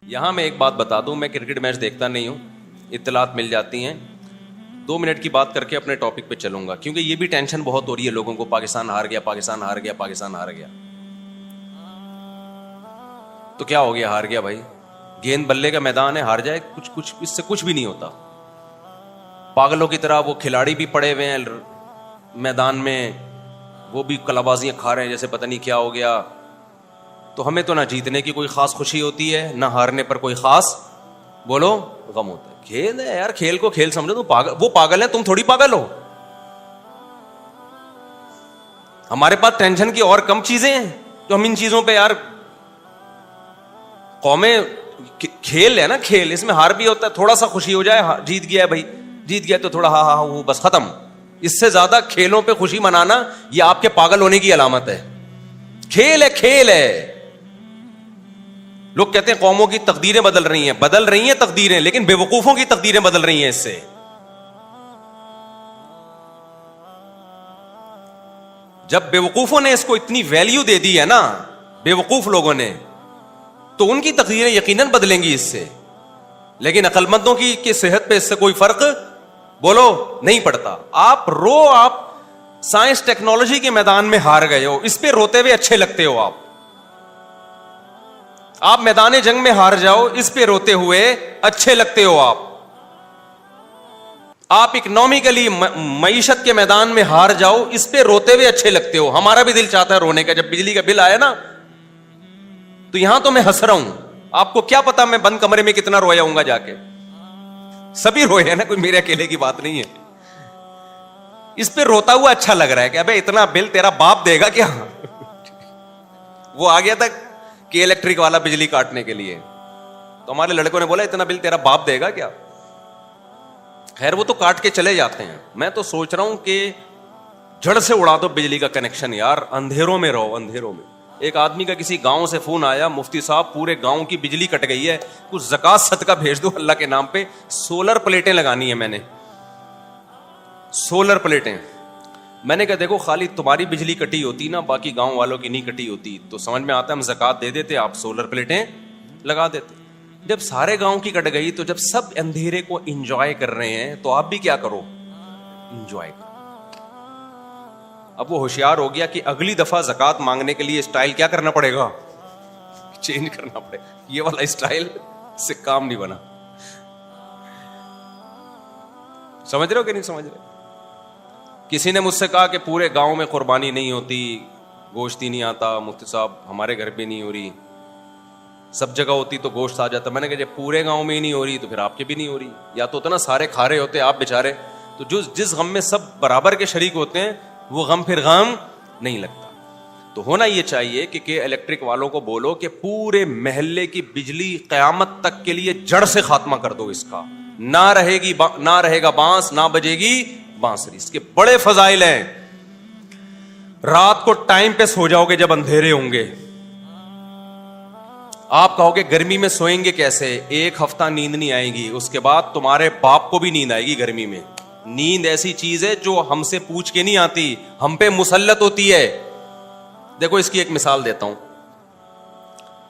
یہاں میں ایک بات بتا دوں, میں کرکٹ میچ دیکھتا نہیں ہوں, اطلاعات مل جاتی ہیں. 2 منٹ کی بات کر کے اپنے ٹاپک پہ چلوں گا, کیونکہ یہ بھی ٹینشن بہت ہو رہی ہے لوگوں کو, پاکستان ہار گیا, پاکستان ہار گیا, پاکستان ہار گیا. تو کیا ہو گیا ہار گیا بھائی؟ گیند بلے کا میدان ہے, ہار جائے کچھ اس سے کچھ بھی نہیں ہوتا. پاگلوں کی طرح وہ کھلاڑی بھی پڑے ہوئے ہیں میدان میں, وہ بھی کلابازیاں کھا رہے ہیں جیسے پتہ نہیں کیا ہو گیا. تو ہمیں تو نہ جیتنے کی کوئی خاص خوشی ہوتی ہے, نہ ہارنے پر کوئی خاص بولو غم ہوتا ہے. کھیل ہے یار, کھیل کو کھیل سمجھو. وہ پاگل ہے, تم تھوڑی پاگل ہو. ہمارے پاس ٹینشن کی اور کم چیزیں ہیں جو ہم ان چیزوں پہ یار. قومیں کھیل ہے نا, کھیل, اس میں ہار بھی ہوتا ہے, تھوڑا سا خوشی ہو جائے, جیت گیا بھائی, جیت گیا تو تھوڑا ہاں ہاں وہ بس ختم. اس سے زیادہ کھیلوں پہ خوشی منانا یہ آپ کے پاگل ہونے کی علامت ہے. کھیل ہے, کھیل ہے. لوگ کہتے ہیں قوموں کی تقدیریں بدل رہی ہیں تقدیریں, لیکن بے وقوفوں کی تقدیریں بدل رہی ہیں اس سے. جب بے وقوفوں نے اس کو اتنی ویلیو دے دی ہے نا, بے وقوف لوگوں نے, تو ان کی تقدیریں یقیناً بدلیں گی اس سے. لیکن عقل مندوں کی صحت پہ اس سے کوئی فرق بولو نہیں پڑتا. آپ سائنس ٹیکنالوجی کے میدان میں ہار گئے ہو, اس پہ روتے ہوئے اچھے لگتے ہو. آپ میدان جنگ میں ہار جاؤ, اس پہ روتے ہوئے اچھے لگتے ہو. آپ اکنامکلی معیشت کے میدان میں ہار جاؤ, اس پہ روتے ہوئے اچھے لگتے ہو. ہمارا بھی دل چاہتا ہے رونے کا. جب بجلی کا بل آیا نا, تو یہاں تو میں ہنس رہا ہوں, آپ کو کیا پتا میں بند کمرے میں کتنا رویا ہوں گا جا کے. سبھی روئے ہیں نا, کوئی میرے اکیلے کی بات نہیں ہے. اس پہ روتا ہوا اچھا لگ رہا ہے کہ ابے اتنا بل تیرا باپ دے گا کیا. وہ آ گیا تھا کہ الیکٹرک والا بجلی کاٹنے کے لیے, تو ہمارے لڑکوں نے بولا اتنا بل تیرا باپ دے گا کیا. خیر وہ تو کاٹ کے چلے جاتے ہیں. میں تو سوچ رہا ہوں کہ جڑ سے اڑا دو بجلی کا کنیکشن یار, اندھیروں میں رہو, اندھیروں میں. ایک آدمی کا کسی گاؤں سے فون آیا, مفتی صاحب پورے گاؤں کی بجلی کٹ گئی ہے, کچھ زکات صدقہ بھیج دو اللہ کے نام پہ. سولر پلیٹیں لگانی ہے میں نے, سولر پلیٹیں. میں نے کہا دیکھو خالی تمہاری بجلی کٹی ہوتی نا, باقی گاؤں والوں کی نہیں کٹی ہوتی, تو سمجھ میں آتا ہے ہم زکات دے دیتے, آپ سولر پلیٹیں لگا دیتے. جب سارے گاؤں کی کٹ گئی, تو جب سب اندھیرے کو انجوائے کر رہے ہیں, تو آپ بھی کیا کرو, انجوائے کرو. اب وہ ہوشیار ہو گیا کہ اگلی دفعہ زکات مانگنے کے لیے اسٹائل کیا کرنا پڑے گا, چینج کرنا پڑے گا. یہ والا اسٹائل سے کام نہیں بنا. سمجھ رہے ہو کہ نہیں سمجھ رہے؟ کسی نے مجھ سے کہا کہ پورے گاؤں میں قربانی نہیں ہوتی, گوشت ہی نہیں آتا. مفتی صاحب ہمارے گھر پہ نہیں ہو رہی, سب جگہ ہوتی تو گوشت آ جاتا. میں نے کہا جب پورے گاؤں میں ہی نہیں ہو رہی تو پھر آپ کے بھی نہیں ہو رہی. یا تو ہوتا نا سارے کھا رہے ہوتے, آپ بیچارے, تو جس غم میں سب برابر کے شریک ہوتے ہیں, وہ غم پھر غم نہیں لگتا. تو ہونا یہ چاہیے کہ الیکٹرک والوں کو بولو کہ پورے محلے کی بجلی قیامت تک کے لیے جڑ سے خاتمہ کر دو اس کا. نہ رہے گا بانس, نہ بجے گی بانسری. اس کے بڑے فضائل ہیں. رات کو ٹائم پہ سو جاؤ گے جب اندھیرے ہوں گے. آپ کہو گے گرمی میں سوئیں گے کیسے, 1 ہفتہ نیند نہیں آئے گی, اس کے بعد تمہارے باپ کو بھی نیند آئے گی. گرمی میں نیند ایسی چیز ہے جو ہم سے پوچھ کے نہیں آتی, ہم پہ مسلط ہوتی ہے. دیکھو اس کی ایک مثال دیتا ہوں.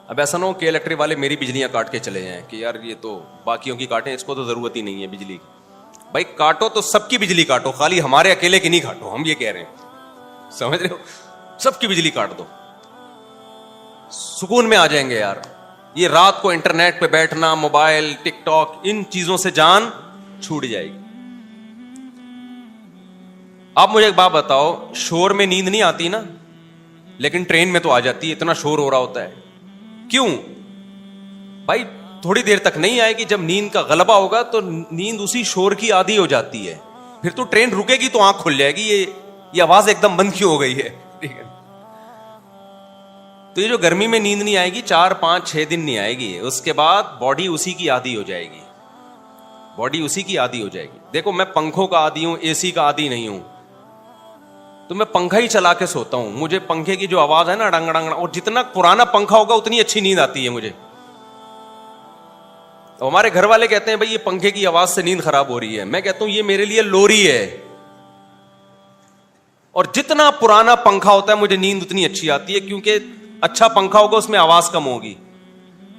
اب ایسا نہ ہو کہ الیکٹرک والے میری بجلیاں کاٹ کے چلے جائیں کہ یار یہ تو باقیوں کی کاٹیں, اس کو تو ضرورت ہی نہیں ہے بجلی کی. بھائی کاٹو تو سب کی بجلی کاٹو, خالی ہمارے اکیلے کی نہیں کاٹو. ہم یہ کہہ رہے ہیں, سمجھ رہے ہو, سب کی بجلی کاٹ دو, سکون میں آ جائیں گے یار. یہ رات کو انٹرنیٹ پہ بیٹھنا, موبائل, ٹک ٹاک, ان چیزوں سے جان چھوٹ جائے گی. آپ مجھے ایک بات بتاؤ, شور میں نیند نہیں آتی نا, لیکن ٹرین میں تو آ جاتی ہے, اتنا شور ہو رہا ہوتا ہے. کیوں بھائی؟ تھوڑی دیر تک نہیں آئے گی, جب نیند کا غلبہ ہوگا تو نیند اسی شور کی عادی ہو جاتی ہے. پھر تو ٹرین رکے گی تو آنکھ کھل جائے گی, یہ آواز ایک دم بند کیوں ہو گئی ہے. ٹھیک ہے, تو یہ جو گرمی میں نیند نہیں آئے گی, 4 5 6 دن نہیں آئے گی, اس کے بعد باڈی اسی کی عادی ہو جائے گی. باڈی اسی کی عادی ہو جائے گی. دیکھو میں پنکھوں کا عادی ہوں, اے سی کا عادی نہیں ہوں, تو میں پنکھا ہی چلا کے سوتا ہوں. مجھے پنکھے کی جو آواز ہے نا, ڈنگ ڈنگ, اور جتنا پرانا پنکھا ہوگا اتنی اچھی نیند آتی ہے مجھے. تو ہمارے گھر والے کہتے ہیں بھائی یہ پنکھے کی آواز سے نیند خراب ہو رہی ہے. میں کہتا ہوں یہ میرے لیے لوری ہے, اور جتنا پرانا پنکھا ہوتا ہے مجھے نیند اتنی اچھی آتی ہے, کیونکہ اچھا پنکھا ہوگا اس میں آواز کم ہوگی.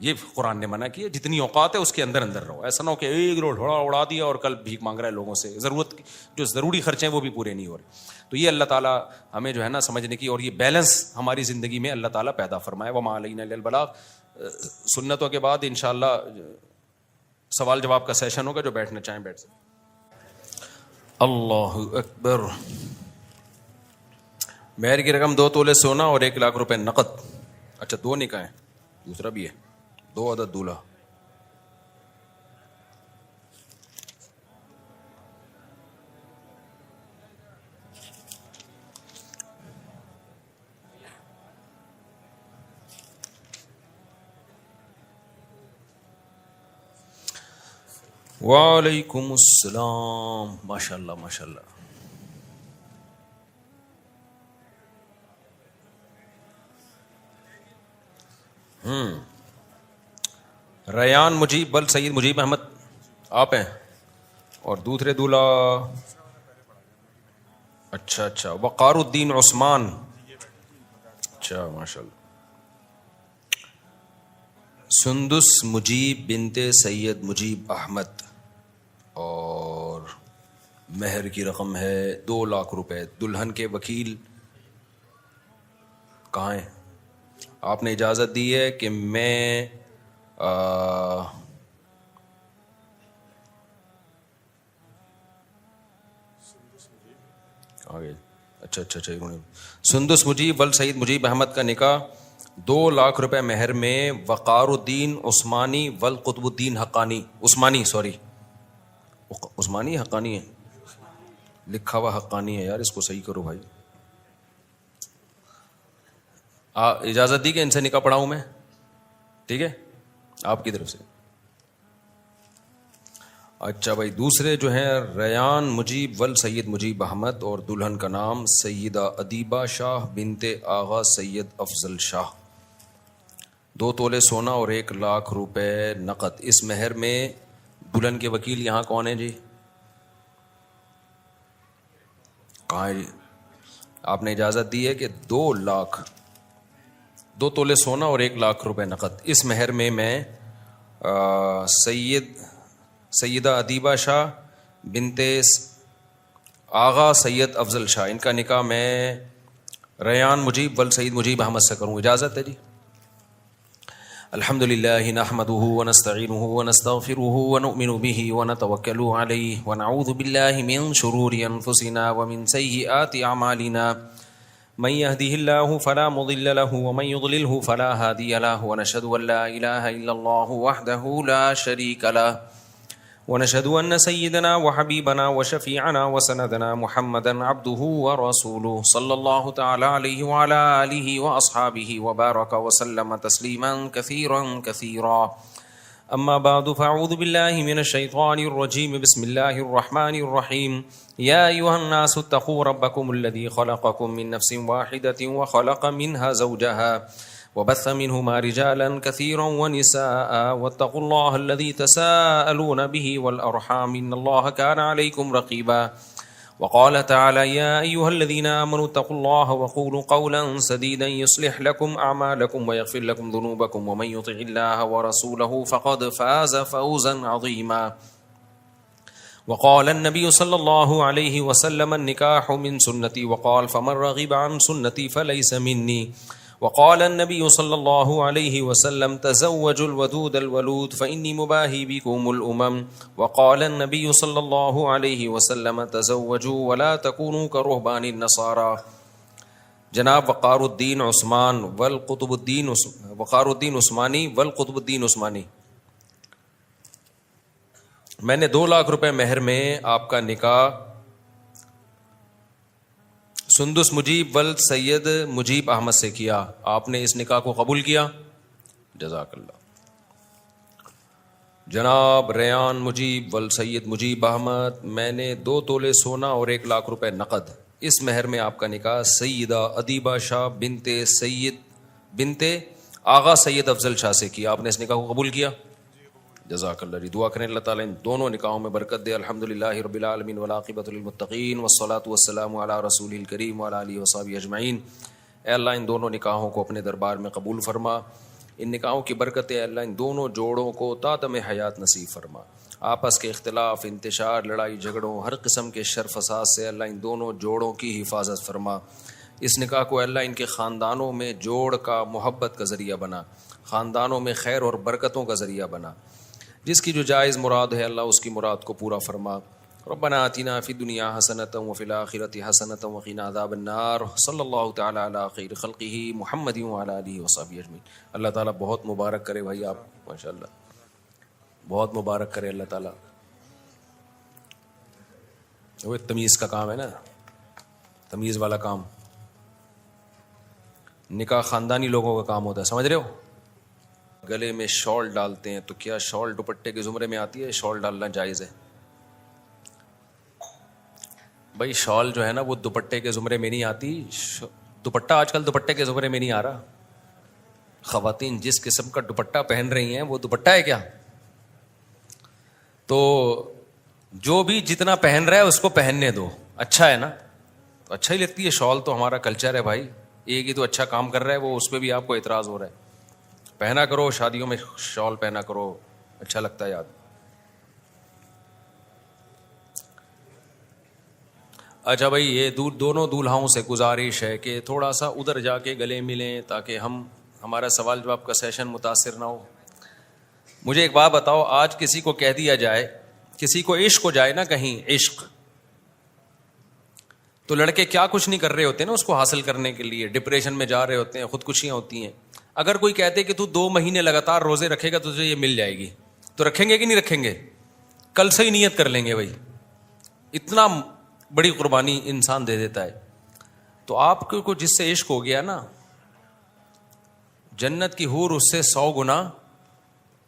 یہ قرآن نے منع کیا. جتنی اوقات ہے اس کے اندر اندر رہو. ایسا نہ ہو کہ ایک روڈ اڑا دیا اور کل بھیک مانگ رہا ہے لوگوں سے, ضرورت جو ضروری خرچے ہیں وہ بھی پورے نہیں ہو رہے. تو یہ اللہ تعالیٰ ہمیں جو ہے نا سمجھنے کی, اور یہ بیلنس ہماری زندگی میں اللہ تعالیٰ پیدا فرمائے. وما علینا الا البلاغ. سنتوں کے بعد انشاءاللہ سوال جواب کا سیشن ہوگا, جو بیٹھنا چاہیں بیٹھ سکیں. اللہ اکبر. مہر کی رقم 2 تولے سونا اور 1 لاکھ روپے نقد. اچھا 2 نکاح ہیں, دوسرا بھی ہے, 2 عدد دولہا. وعلیکم السلام. ماشاء اللہ ماشاء اللہ. ریان مجیب بل سید مجیب احمد آپ ہیں, اور دوسرے دولہا اچھا وقار الدین عثمان. اچھا ماشاء اللہ. سندس مجیب بنت سید مجیب احمد, اور مہر کی رقم ہے 2 لاکھ روپے. دلہن کے وکیل کہاں ہیں؟ آپ نے اجازت دی ہے کہ میں آگے اچھا سندس مجیب ول سعید مجیب احمد کا نکاح 2 لاکھ روپے مہر میں وقار الدین عثمانی ول قطب الدین حقانی عثمانی حقانی ہے, لکھا ہوا حقانی ہے یار, اس کو صحیح کرو بھائی. اجازت دی کہ ان سے نکاح پڑھاؤں میں, ٹھیک ہے آپ کی طرف سے. اچھا بھائی, دوسرے جو ہیں ریان مجیب ول سید مجیب احمد, اور دلہن کا نام سیدہ ادیبہ شاہ بنت آغا سید افضل شاہ. 2 تولے سونا اور 1 لاکھ روپے نقد. اس مہر میں دلہن کے وکیل یہاں کون ہیں جی؟ کہاں ہے جی؟ آپ نے اجازت دی ہے کہ 2 تولے سونا اور 1 لاکھ روپے نقد. اس مہر میں سیدہ ادیبہ شاہ بنت آغا سید افضل شاہ, ان کا نکاح میں ریان مجیب ول سید مجیب احمد سے کروں. اجازت ہے جی؟ الحمد للہ نحمده ونستعینه ونستغفره ونؤمن به ونتوکل علیہ ونعوذ باللہ من شرور انفسنا ومن سیئات اعمالنا من يهده الله فلا مضل له ومن يضلله فلا هادي له ونشهد ان لا اله الا الله وحده لا شريك له ونشهد ان سيدنا وحبيبنا وشفيعنا وسندنا محمدا عبده ورسوله صلى الله تعالى عليه وعلى اله واصحابه وبارك وسلم تسليما كثيرا كثيرا. اما بعد فاعوذ بالله من الشيطان الرجيم. بسم الله الرحمن الرحيم. يا ايها الناس اتقوا ربكم الذي خلقكم من نفس واحدة وخلق منها زوجها وبث منهما رجالا كثيرا ونساء واتقوا الله الذي تساءلون به والارحام ان الله كان عليكم رقيبا. وقال تعالى يا ايها الذين امنوا اتقوا الله وقولوا قولا سديدا يصلح لكم اعمالكم ويغفر لكم ذنوبكم ومن يطع الله ورسوله فقد فاز فوزا عظيما. وقال النبي صلى الله عليه وسلم النكاح من سنتي وقال فمن رغب عن سنتي فليس مني. وقال النبي صلى الله عليه وسلم تزوجوا الودود الولود فإني مباهي بكم الأمم. وقال النبي صلى الله عليه وسلم تزوجوا ولا تكونوا كرهبان النصارى. جناب وقار الدین عثمان والقطب الدین وقار الدین عثمانی والقطب الدین عثمانی، میں نے 2 لاکھ روپے مہر میں آپ کا نکاح سندس مجیب ول سید مجیب احمد سے کیا. آپ نے اس نکاح کو قبول کیا؟ جزاک اللہ. جناب ریان مجیب ول سید مجیب احمد، میں نے 2 تولے سونا اور 1 لاکھ روپے نقد، اس مہر میں آپ کا نکاح سیدہ ادیبہ شاہ بنت آغا سید افضل شاہ سے کیا. آپ نے اس نکاح کو قبول کیا؟ جزاک اللہ. دعا کریں اللہ تعالیٰ ان دونوں نکاحوں میں برکت دے. الحمدللہ رب العالمین والعاقبۃ للمتقین والصلاۃ والسلام علی رسول الکریم وعلی آلہ وصحبہ اجمعین. اے اللہ ان دونوں نکاحوں کو اپنے دربار میں قبول فرما، ان نکاحوں کی برکت اللہ ان دونوں جوڑوں کو تادم حیات نصیب فرما. آپس کے اختلاف، انتشار، لڑائی جھگڑوں، ہر قسم کے شر فساد سے اللہ ان دونوں جوڑوں کی حفاظت فرما. اس نکاح کو اللہ ان کے خاندانوں میں جوڑ کا، محبت کا ذریعہ بنا، خاندانوں میں خیر اور برکتوں کا ذریعہ بنا. جس کی جو جائز مراد ہے اللہ اس کی مراد کو پورا فرما. ربنا آتنا فی الدنیا حسنۃ وفی الآخرۃ حسنۃ وقنا عذاب النار. صلی اللہ تعالی علی خیر خلقہ محمد وعلی آلہ وصحبہ اجمعین. اللہ تعالیٰ بہت مبارک کرے بھائی آپ، ماشاءاللہ بہت مبارک کرے اللہ تعالیٰ. وہ تمیز کا کام ہے نا، تمیز والا کام. نکاح خاندانی لوگوں کا کام ہوتا ہے، سمجھ رہے ہو. گلے میں شال ڈالتے ہیں تو کیا شال دوپٹے کے زمرے میں آتی ہے؟ شال ڈالنا جائز ہے بھائی. شال جو ہے نا وہ دوپٹے کے زمرے میں نہیں آتی. دوپٹہ آج کل دوپٹے کے زمرے میں نہیں آ رہا. خواتین جس قسم کا دوپٹہ پہن رہی ہیں وہ دوپٹہ ہے کیا؟ تو جو بھی جتنا پہن رہا ہے اس کو پہننے دو، اچھا ہے نا، تو اچھا ہی لگتی ہے. شال تو ہمارا کلچر ہے بھائی. ایک ہی تو اچھا کام کر رہا ہے وہ، اس پہ بھی آپ کو اعتراض ہو رہا ہے. پہنا کرو، شادیوں میں شال پہنا کرو، اچھا لگتا ہے. یاد اچھا بھائی، یہ دونوں دولہاؤں سے گزارش ہے کہ تھوڑا سا ادھر جا کے گلے ملیں تاکہ ہمارا سوال جواب کا سیشن متاثر نہ ہو. مجھے ایک بات بتاؤ، آج کسی کو کہہ دیا جائے، کسی کو عشق ہو جائے نا، کہیں عشق، تو لڑکے کیا کچھ نہیں کر رہے ہوتے نا اس کو حاصل کرنے کے لیے، ڈپریشن میں جا رہے ہوتے ہیں، خودکشیاں ہوتی ہیں. اگر کوئی کہتے کہ تو 2 مہینے لگاتار روزے رکھے گا تو تجھے یہ مل جائے گی، تو رکھیں گے کہ نہیں رکھیں گے؟ کل سے ہی نیت کر لیں گے بھائی. اتنا بڑی قربانی انسان دے دیتا ہے. تو آپ کو جس سے عشق ہو گیا نا، جنت کی حور اس سے 100 گنا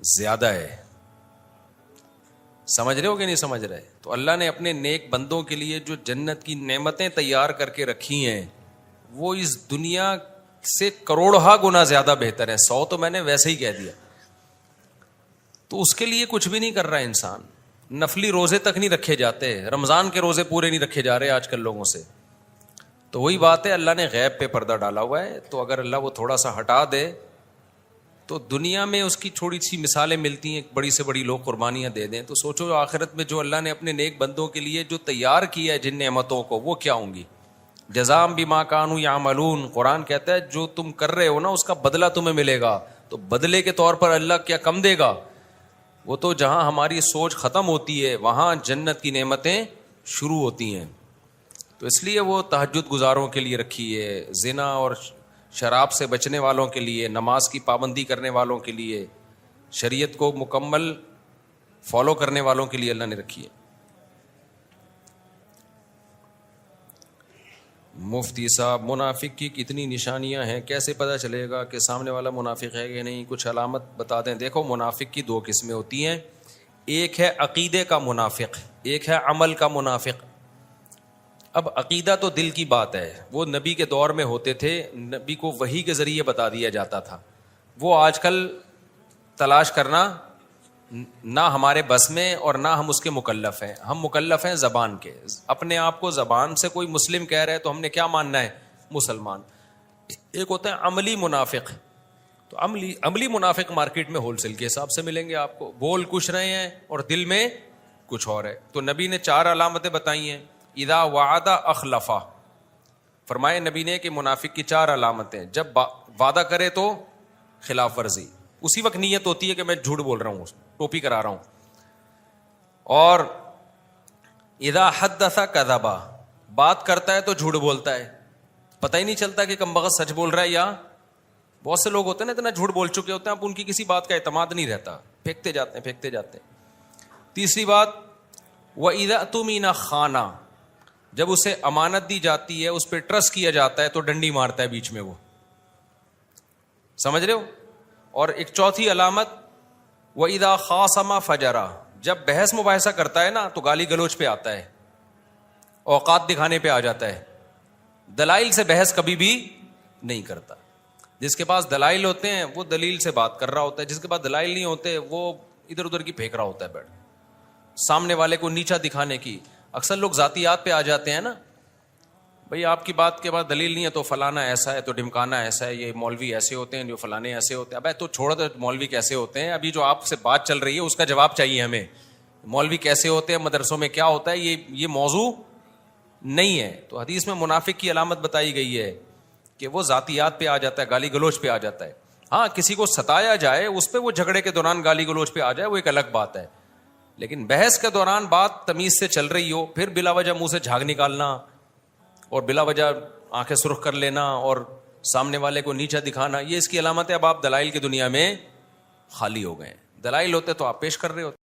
زیادہ ہے. سمجھ رہے ہو کہ نہیں سمجھ رہے؟ تو اللہ نے اپنے نیک بندوں کے لیے جو جنت کی نعمتیں تیار کر کے رکھی ہیں وہ اس دنیا سے کروڑہا گنا زیادہ بہتر ہے. 100 تو میں نے ویسے ہی کہہ دیا. تو اس کے لیے کچھ بھی نہیں کر رہا انسان. نفلی روزے تک نہیں رکھے جاتے، رمضان کے روزے پورے نہیں رکھے جا رہے آج کل لوگوں سے. تو وہی بات ہے، اللہ نے غیب پہ پردہ ڈالا ہوا ہے. تو اگر اللہ وہ تھوڑا سا ہٹا دے تو دنیا میں اس کی تھوڑی سی مثالیں ملتی ہیں، بڑی سے بڑی لوگ قربانیاں دے دیں. تو سوچو آخرت میں جو اللہ نے اپنے نیک بندوں کے لیے جو تیار کیا ہے جن نعمتوں کو، وہ کیا ہوں گی. جزام بما کانوا یعملون. قرآن کہتا ہے جو تم کر رہے ہو نا اس کا بدلہ تمہیں ملے گا. تو بدلے کے طور پر اللہ کیا کم دے گا؟ وہ تو جہاں ہماری سوچ ختم ہوتی ہے وہاں جنت کی نعمتیں شروع ہوتی ہیں. تو اس لیے وہ تہجد گزاروں کے لیے رکھی ہے، زنا اور شراب سے بچنے والوں کے لیے، نماز کی پابندی کرنے والوں کے لیے، شریعت کو مکمل فالو کرنے والوں کے لیے اللہ نے رکھی ہے. مفتی صاحب، منافق کی کتنی نشانیاں ہیں؟ کیسے پتہ چلے گا کہ سامنے والا منافق ہے کہ نہیں؟ کچھ علامت بتا دیں. دیکھو، منافق کی 2 قسمیں ہوتی ہیں. ایک ہے عقیدے کا منافق، ایک ہے عمل کا منافق. اب عقیدہ تو دل کی بات ہے، وہ نبی کے دور میں ہوتے تھے، نبی کو وحی کے ذریعے بتا دیا جاتا تھا. وہ آج کل تلاش کرنا نہ ہمارے بس میں اور نہ ہم اس کے مکلف ہیں. ہم مکلف ہیں زبان کے. اپنے آپ کو زبان سے کوئی مسلم کہہ رہے تو ہم نے کیا ماننا ہے؟ مسلمان. ایک ہوتا ہے عملی منافق. تو عملی منافق مارکیٹ میں ہول سیل کے حساب سے ملیں گے آپ کو. بول کچھ رہے ہیں اور دل میں کچھ اور ہے. تو نبی نے 4 علامتیں بتائی ہیں. اذا وعد اخلفا. فرمائے نبی نے کہ منافق کی 4 علامتیں: جب وعدہ کرے تو خلاف ورزی، اسی وقت نیت ہوتی ہے کہ میں جھوٹ بول رہا ہوں، ٹوپی کرا رہا ہوں. اور اذا حدث کذبا. بات کرتا ہے تو جھوٹ بولتا ہے، پتہ ہی نہیں چلتا کہ کم بخت سچ بول رہا ہے. یا بہت سے لوگ ہوتے ہیں نا اتنا جھوٹ بول چکے ہوتے ہیں اب ان کی کسی بات کا اعتماد نہیں رہتا، پھینکتے جاتے ہیں. تیسری بات، وَإِذَا اؤْتُمِنَ خَانَ. جب اسے امانت دی جاتی ہے، اس پہ ٹرسٹ کیا جاتا ہے تو ڈنڈی مارتا ہے بیچ میں. وہ سمجھ رہے ہو؟ اور ایک چوتھی علامت، وَإِذَا خَاصَمَ فَجَرَ. جب بحث مباحثہ کرتا ہے نا تو گالی گلوچ پہ آتا ہے، اوقات دکھانے پہ آ جاتا ہے. دلائل سے بحث کبھی بھی نہیں کرتا. جس کے پاس دلائل ہوتے ہیں وہ دلیل سے بات کر رہا ہوتا ہے، جس کے پاس دلائل نہیں ہوتے وہ ادھر ادھر کی پھینک رہا ہوتا ہے بیٹھ، سامنے والے کو نیچا دکھانے کی. اکثر لوگ ذاتیات پہ آ جاتے ہیں نا. بھئی آپ کی بات کے بعد دلیل نہیں ہے تو فلانا ایسا ہے تو ڈمکانا ایسا ہے, یہ مولوی ایسے ہوتے ہیں, جو فلانے ایسے ہوتے ہیں. ابے تو چھوڑو تو مولوی کیسے ہوتے ہیں, ابھی جو آپ سے بات چل رہی ہے اس کا جواب چاہیے ہمیں. مولوی کیسے ہوتے ہیں, مدرسوں میں کیا ہوتا ہے, یہ موضوع نہیں ہے. تو حدیث میں منافق کی علامت بتائی گئی ہے کہ وہ ذاتیات پہ آ جاتا ہے, گالی گلوچ پہ آ جاتا ہے. ہاں کسی کو ستایا جائے اس پہ وہ جھگڑے کے دوران گالی گلوچ پہ آ جائے وہ ایک الگ بات ہے, لیکن بحث کے دوران بات تمیز سے چل رہی ہو پھر بلا وجہ منہ سے جھاگ نکالنا اور بلا وجہ آنکھیں سرخ کر لینا اور سامنے والے کو نیچا دکھانا, یہ اس کی علامت ہے. اب آپ دلائل کی دنیا میں خالی ہو گئے. دلائل ہوتے تو آپ پیش کر رہے ہوتے.